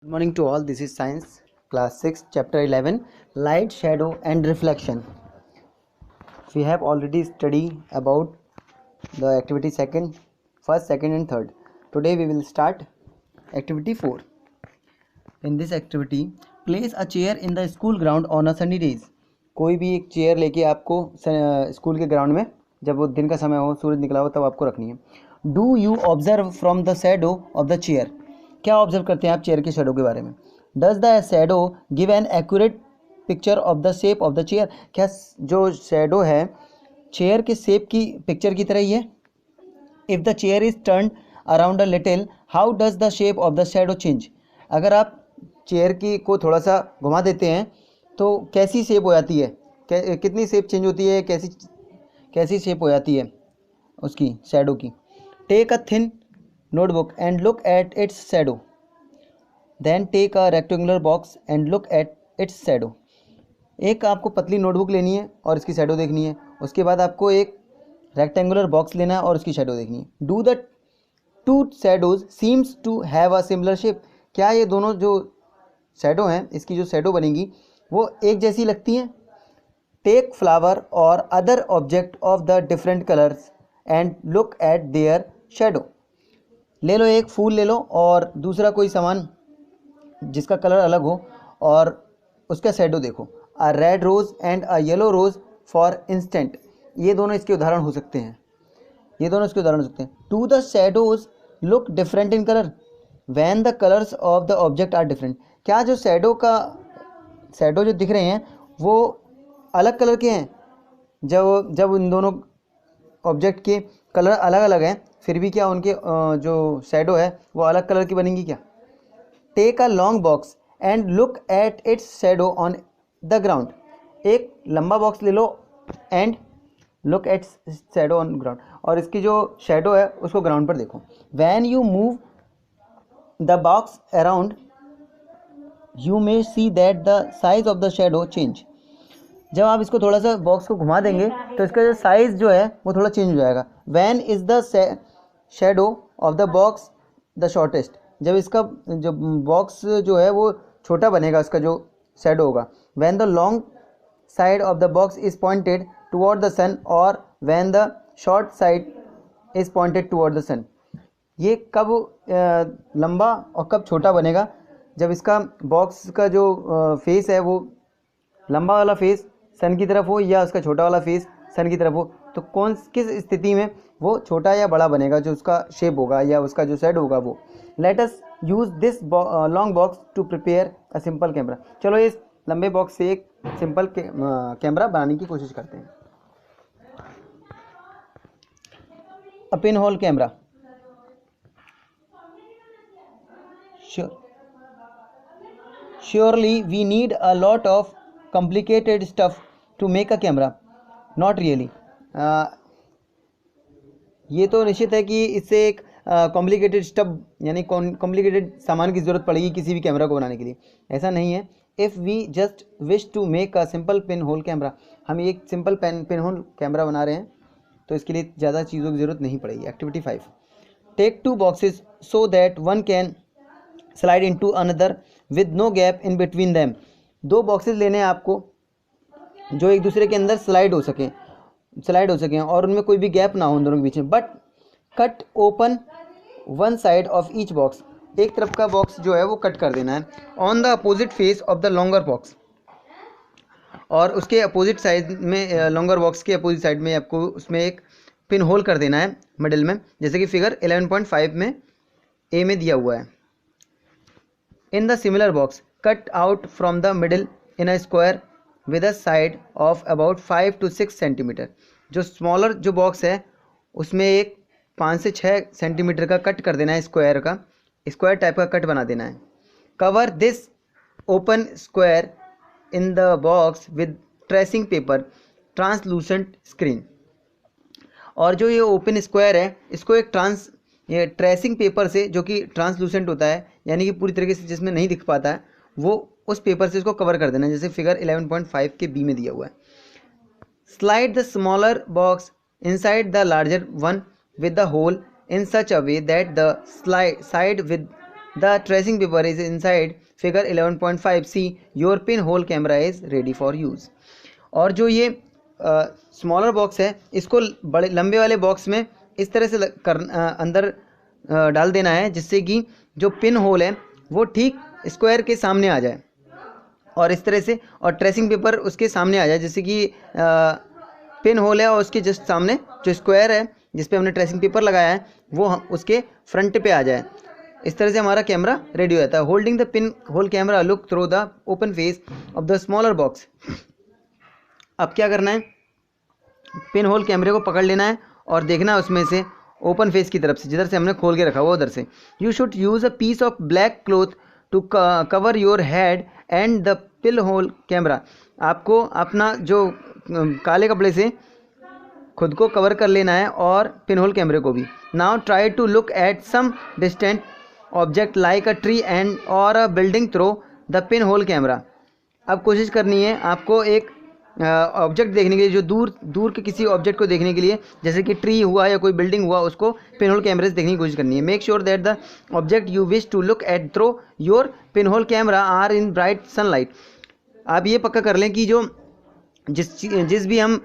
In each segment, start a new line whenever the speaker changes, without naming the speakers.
Good morning to all. This is Science Class 6 Chapter 11 Light, Shadow and Reflection. We have already studied about the activity first, second and third. Today we will start activity 4. In this activity, place a chair in the school ground on a sunny days. कोई भी एक chair लेके आपको school के ground में, जब वो दिन का समय हो, सूरज निकला हो, तब आपको रखनी है. Do you observe from the shadow of the chair. क्या ऑब्जर्व करते हैं आप चेयर के शेडो के बारे में. Does the shadow give an accurate picture of the shape of the chair. क्या जो शेडो है चेयर के शेप की पिक्चर की तरह ही है. If the chair is turn around a little, how does the shape of the shadow change. अगर आप चेयर की को थोड़ा सा घुमा देते हैं तो कैसी शेप हो जाती है, कितनी शेप चेंज होती है, कैसी शेप हो जाती है उसकी शैडो की. Take a thin notebook and look at its shadow. Then take a rectangular box and look at its shadow. एक आपको पतली नोटबुक लेनी है और इसकी शैडो देखनी है. उसके बाद आपको एक रेक्टेंगुलर बॉक्स लेना है और उसकी शैडो देखनी है. Do the two shadows seems to have a similar shape. क्या ये दोनों जो शैडो हैं, इसकी जो शैडो बनेगी वो एक जैसी लगती हैं. टेक फ्लावर और other object of the different colours and look eight there shadow. ले लो एक फूल ले लो और दूसरा कोई सामान जिसका कलर अलग हो और उसका शैडो देखो. A red rose and a yellow rose for instant. ये दोनों इसके उदाहरण हो सकते हैं. Two the shadows look different in colour when the colours of the object are different. क्या जो शैडो जो दिख रहे हैं वो अलग कलर के हैं. जब इन दोनों ऑब्जेक्ट के कलर अलग अलग हैं फिर भी क्या उनके जो शैडो है वो अलग कलर की बनेंगी क्या. Take a long box and look at its shadow on the ground. एक लंबा बॉक्स ले लो and look at shadow on ground, और इसकी जो शैडो है उसको ग्राउंड पर देखो. When you move the box around you may see that the size of the shadow change. जब आप इसको थोड़ा सा बॉक्स को घुमा देंगे तो इसका जो साइज़ जो है वो थोड़ा चेंज हो जाएगा. Van is the shadow of the box the shortest. जब इसका जो बॉक्स जो है वो छोटा बनेगा, इसका जो शैडो होगा. When the long side of the box is pointed toward the sun और when the short side is pointed toward the sun. ये कब लंबा और कब छोटा बनेगा. जब इसका बॉक्स का जो फेस है वो लंबा वाला फेस सन की तरफ हो या उसका छोटा वाला फेस सन की तरफ हो, तो किस स्थिति में वो छोटा या बड़ा बनेगा, जो उसका शेप होगा या उसका जो शेड होगा वो. Let us use this long box to prepare a simple camera. चलो इस लंबे बॉक्स से एक सिंपल कैमरा बनाने की कोशिश करते हैं. A pin hole camera. Surely we need a lot of complicated stuff to make a camera. Not really. ये तो निश्चित है कि इससे एक कॉम्प्लिकेटेड स्टफ यानी कॉम्प्लिकेटेड सामान की ज़रूरत पड़ेगी किसी भी कैमरा को बनाने के लिए. ऐसा नहीं है. If we just wish to make a simple pin whole camera. हम एक सिंपल पिन होल कैमरा बना रहे हैं तो इसके लिए ज़्यादा चीज़ों की ज़रूरत नहीं पड़ेगी. Activity 5. Take 2 boxes so that one can slide into another with no gap in between them. 2 boxes लेने हैं आपको जो एक दूसरे के अंदर स्लाइड हो सकें और उनमें कोई भी गैप ना हो उन दोनों के बीच में. But cut open one side of each box. एक तरफ का बॉक्स जो है वो कट कर देना है on the opposite face of the longer box, और उसके अपोजिट साइड में लॉन्गर बॉक्स के अपोजिट साइड में आपको उसमें एक पिन होल कर देना है मिडिल में, जैसे कि फिगर 11.5 में ए में दिया हुआ है. In the similar box, cut out from the middle in a square with a side of about 5 to 6 centimeter. जो स्मॉलर जो बॉक्स है उसमें एक 5 से 6 सेंटीमीटर का कट कर देना है, स्क्वायर टाइप का कट बना देना है. Cover this open square in the box with tracing paper translucent screen. और जो ये ओपन स्क्वायर है इसको एक ये ट्रेसिंग पेपर से, जो कि ट्रांसलूसेंट होता है यानी कि पूरी तरीके से जिसमें नहीं दिख पाता है, वो उस पेपर से इसको कवर कर देना है, जैसे फिगर 11.5 के बी में दिया हुआ है. Slide the smaller box inside the larger one with the hole in such a way that the side with the tracing paper is inside figure 11.5 see your pin whole camera is ready for use. और जो ये smaller box है इसको बड़े लंबे वाले box में इस तरह से अंदर डाल देना है जिससे कि जो पिन होल है वो ठीक स्क्वायर के सामने आ जाए और इस तरह से, और ट्रेसिंग पेपर उसके सामने आ जाए जैसे कि पिन होल है और उसके जस्ट सामने जो स्क्वायर है जिस पे हमने ट्रेसिंग पेपर लगाया है वो उसके फ्रंट पे आ जाए। इस तरह से हमारा कैमरा रेडी हो जाता है। Holding the pin hole camera look through the open face of the smaller box. अब क्या करना है, पिन होल कैमरे को पकड़ लेना है और देखना है उसमें से ओपन फेस की तरफ से, जिधर से हमने खोल के रखा हुआ उधर से। You should use a piece of black cloth to cover your head and the pin hole camera. आपको अपना जो काले कपड़े से खुद को कवर कर लेना है और पिन होल कैमरे को भी। Now try to look at some distant object like a tree and और a building through the pin hole camera. अब कोशिश करनी है आपको एक ऑब्जेक्ट देखने के लिए, जो दूर के किसी ऑब्जेक्ट को देखने के लिए, जैसे कि ट्री हुआ या कोई बिल्डिंग हुआ, उसको पिन होल कैमरे से देखने की कोशिश करनी है। Make sure that the object you wish to look at through your pin whole camera are in bright sunlight. आप ये पक्का कर लें कि जो जिस भी हम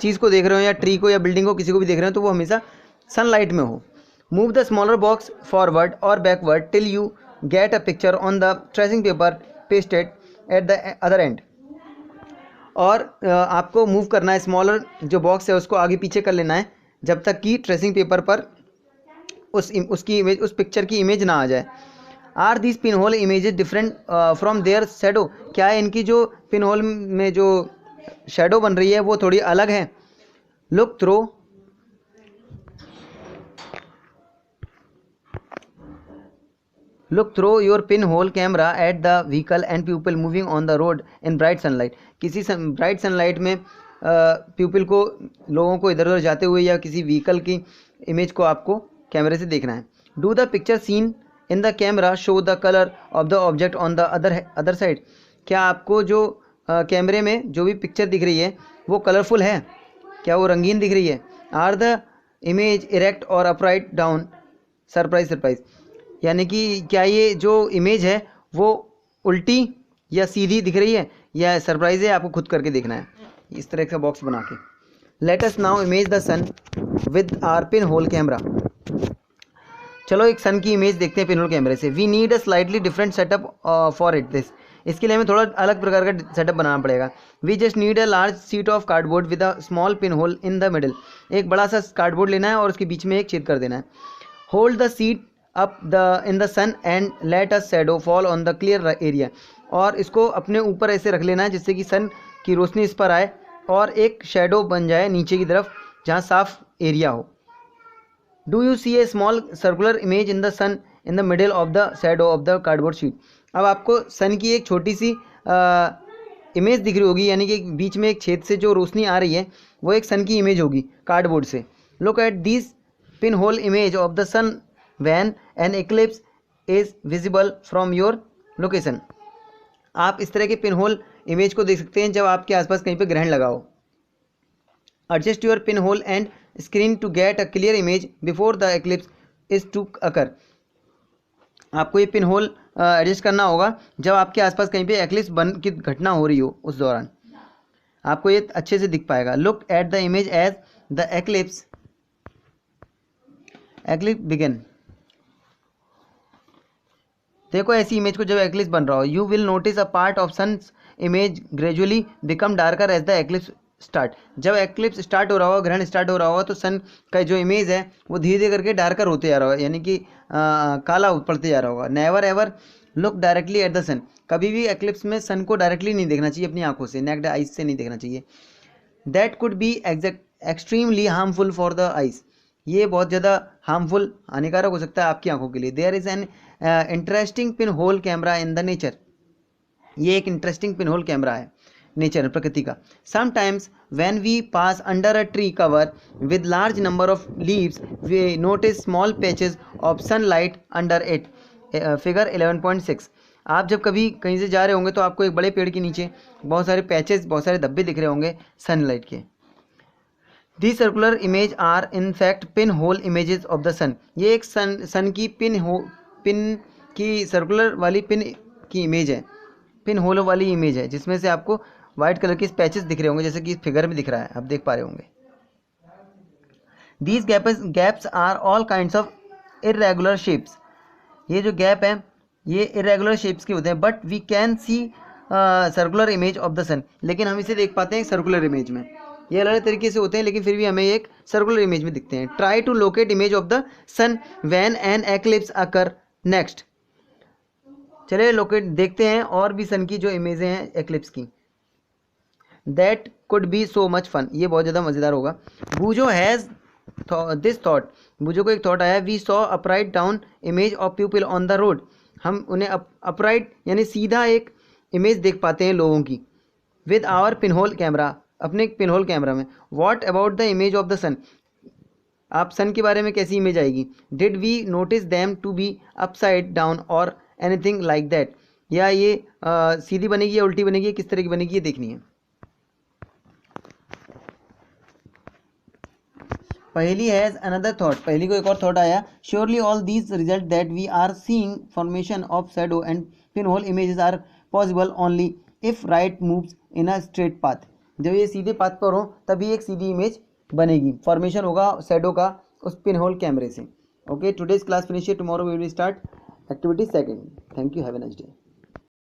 चीज़ को देख रहे हो या ट्री को या बिल्डिंग को, किसी को भी देख रहे हो, तो वो हमेशा सनलाइट में हो। Move the smaller box forward और backward till you get a picture on the tracing paper pasted at the other end. और आपको मूव करना है, स्मॉलर जो बॉक्स है उसको आगे पीछे कर लेना है जब तक कि ट्रेसिंग पेपर पर उसकी इमेज, उस पिक्चर की इमेज ना आ जाए। Are this pin hole images different from their shadow. क्या है इनकी जो पिन होल में जो शेडो बन रही है वो थोड़ी अलग है। Look through your pin hole camera at the vehicle and people moving on the road in bright sunlight. किसी ब्राइट सनलाइट में पीपल को, लोगों को इधर उधर जाते हुए या किसी व्हीकल की इमेज को आपको कैमरे से देखना है। Do the picture seen in the camera show the colour of the object on the other side. क्या आपको जो कैमरे में जो भी पिक्चर दिख रही है वो कलरफुल है, क्या वो रंगीन दिख रही है। आर द इमेज इरेक्ट और अपराइट डाउन सरप्राइज। यानी कि क्या ये जो इमेज है वो उल्टी या सीधी दिख रही है या सरप्राइज है, आपको खुद करके देखना है इस तरह का बॉक्स बना के। Let us now image the sun with our pin whole camera. चलो एक सन की इमेज देखते हैं पिन होल कैमरे से। We need a slightly different setup for it this. इसके लिए हमें थोड़ा अलग प्रकार का सेटअप बनाना पड़ेगा। We just need a large sheet of cardboard with a small pin hole in the middle. एक बड़ा सा कार्डबोर्ड लेना है और उसके बीच में एक छेद कर देना है। Hold the sheet up in the sun and let a shadow fall on the clear area. और इसको अपने ऊपर ऐसे रख लेना है जिससे कि सन की रोशनी इस पर आए और एक शैडो बन जाए नीचे की तरफ जहाँ साफ एरिया हो। Do you see a small circular image in the sun in the middle of the shadow of the cardboard sheet. अब आपको सन की एक छोटी सी इमेज दिख रही होगी, यानी कि बीच में एक छेद से जो रोशनी आ रही है वो एक सन की इमेज होगी कार्डबोर्ड से। Look at this pin hole image of the sun when an eclipse is visible from your location. आप इस तरह के पिन होल इमेज को देख सकते हैं जब आपके आसपास कहीं पे ग्रहण लगा हो। Adjust your pin hole and screen to get a clear image before the eclipse is to occur. आपको ये पिन होल एडजस्ट करना होगा जब आपके आसपास कहीं पे एक्लिप्स बन की घटना हो रही हो, उस दौरान आपको ये अच्छे से दिख पाएगा। Look at the image as the eclipse begin. देखो ऐसी इमेज को जब एक्लिप्स बन रहा हो। You will notice a part of sun's image gradually become darker as the eclipse start. जब एक्लिप्स स्टार्ट हो रहा होगा, ग्रहण स्टार्ट हो रहा होगा, तो सन का जो इमेज है वो धीरे धीरे करके डार्कर होते जा रहा होगा, यानी कि काला पड़ते जा रहा होगा। Never ever look directly at the sun. कभी भी एक्लिप्स में सन को डायरेक्टली नहीं देखना चाहिए अपनी आंखों से, नेक्ड आइज से नहीं देखना चाहिए। That could be extremely harmful for the eyes. ये बहुत ज़्यादा हार्मफुल, हानिकारक हो सकता है आपकी आंखों के लिए। There is an interesting pin whole camera in the nature. ये एक इंटरेस्टिंग पिन होल कैमरा है नेचर, प्रकृति का। Sometimes when we pass under a tree cover with large number of leaves we notice small patches of sunlight under it. Figure 11.6। आप जब कभी कहीं से जा रहे होंगे तो आपको एक बड़े पेड़ के नीचे बहुत सारे पैचेस, बहुत सारे धब्बे दिख रहे होंगे सनलाइट के। These circular image are in fact pin hole images of the sun। ये एक सन की पिन कि सर्कुलर वाली पिन की इमेज है, पिन होल वाली इमेज है, जिसमें से आपको वाइट कलर के पैचेस दिख रहे होंगे, जैसे कि इस फिगर में दिख रहा है, आप देख पा रहे होंगे। These gaps are all kinds of irregular shapes. ये जो गैप है ये इरेगुलर शेप्स के होते हैं, but we can see circular image of the sun. लेकिन हम इसे देख पाते हैं सर्कुलर इमेज में। ये अलग तरीके से होते हैं लेकिन फिर भी हमें एक सर्कुलर इमेज में दिखते हैं। Try to locate image of the sun when an eclipse occur next. चलिए लोकेट देखते हैं और भी सन की जो इमेजें हैं एक्लिप्स की। That could be so much fun. ये बहुत ज़्यादा मज़ेदार होगा। Boojho has this thought. Boojho को एक थॉट आया, we saw upright down image of people on the road. हम उन्हें अपराइट यानी सीधा एक इमेज देख पाते हैं लोगों की, विद आवर पिनहोल कैमरा, अपने पिनहोल कैमरा में। What about the image of the sun. आप सन के बारे में कैसी इमेज आएगी। Did we notice them to be upside down और एनीथिंग लाइक दैट। या ये सीधी बनेगी या उल्टी बनेगी, किस तरह की बनेगी, ये देखनी है। पहली हैज अनदर थॉट। पहली को एक और थॉट आया, surely all these result that we are seeing formation of shadow and pinhole images are possible only if light moves in a straight path. जब ये सीधे पाथ पर हो तभी एक सीधी इमेज बनेगी, फॉर्मेशन होगा शैडो का उस पिनहोल कैमरे से। Okay, today's class finish, tomorrow we will start activity second. Thank you, have a nice day.